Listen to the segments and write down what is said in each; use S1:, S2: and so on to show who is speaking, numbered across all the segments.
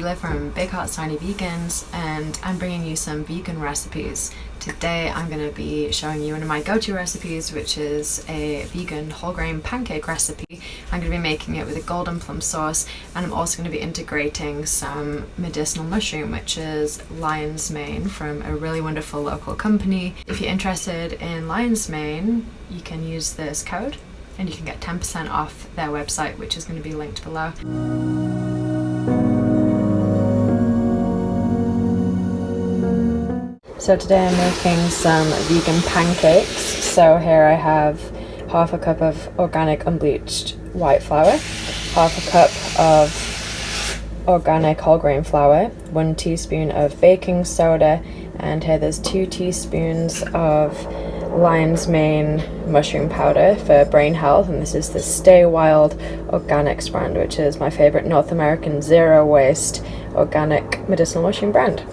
S1: Sheila from Big Hearts Tiny Vegans, and I'm bringing you some vegan recipes. Today I'm going to be showing you one of my go-to recipes, which is a vegan whole grain pancake recipe. I'm going to be making it with a golden plum sauce, and I'm also going to be integrating some medicinal mushroom, which is lion's mane from a really wonderful local company. If you're interested in lion's mane, you can use this code and you can get 10% off their website, which is going to be linked below. So today I'm making some vegan pancakes. So here I have half a cup of organic unbleached white flour, half a cup of organic whole grain flour, 1 teaspoon of baking soda, and here there's 2 teaspoons of lion's mane mushroom powder for brain health, and this is the Stay Wyld Organics brand, which is my favorite North American zero waste organic medicinal mushroom brand.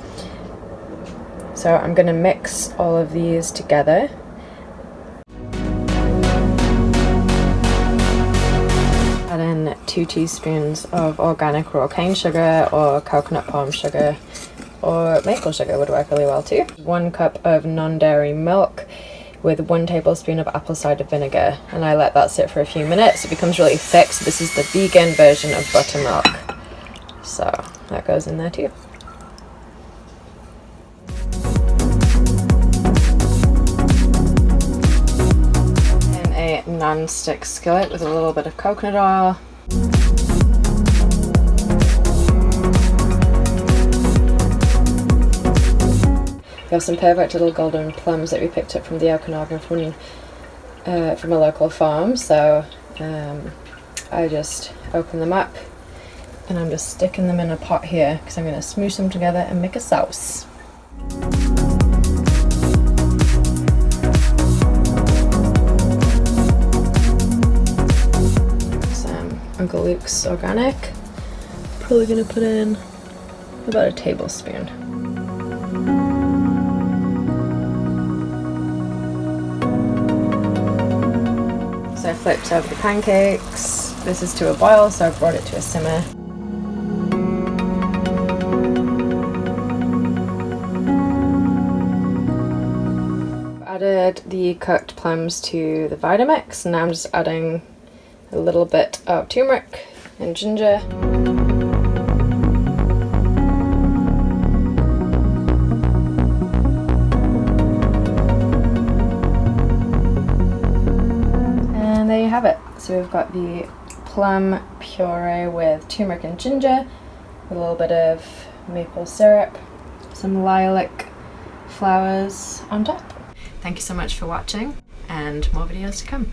S1: So I'm going to mix all of these together. Add in 2 teaspoons of organic raw cane sugar or coconut palm sugar, or maple sugar would work really well too. 1 cup of non-dairy milk with 1 tablespoon of apple cider vinegar, and I let that sit for a few minutes. It becomes really thick, so this is the vegan version of buttermilk. So that goes in there too. Non-stick skillet with a little bit of coconut oil. We have some perfect little golden plums that we picked up from the Okanagan from a local farm. So I just open them up and I'm just sticking them in a pot here because I'm going to smoosh them together and make a sauce. Uncle Luke's organic. Probably gonna put in about a tablespoon. So I flipped over the pancakes. This is to a boil, so I've brought it to a simmer. Added the cooked plums to the Vitamix, and now I'm just adding a little bit of turmeric and ginger. And there you have it. So we've got the plum puree with turmeric and ginger, with a little bit of maple syrup, some lilac flowers on top. Thank you so much for watching, and more videos to come.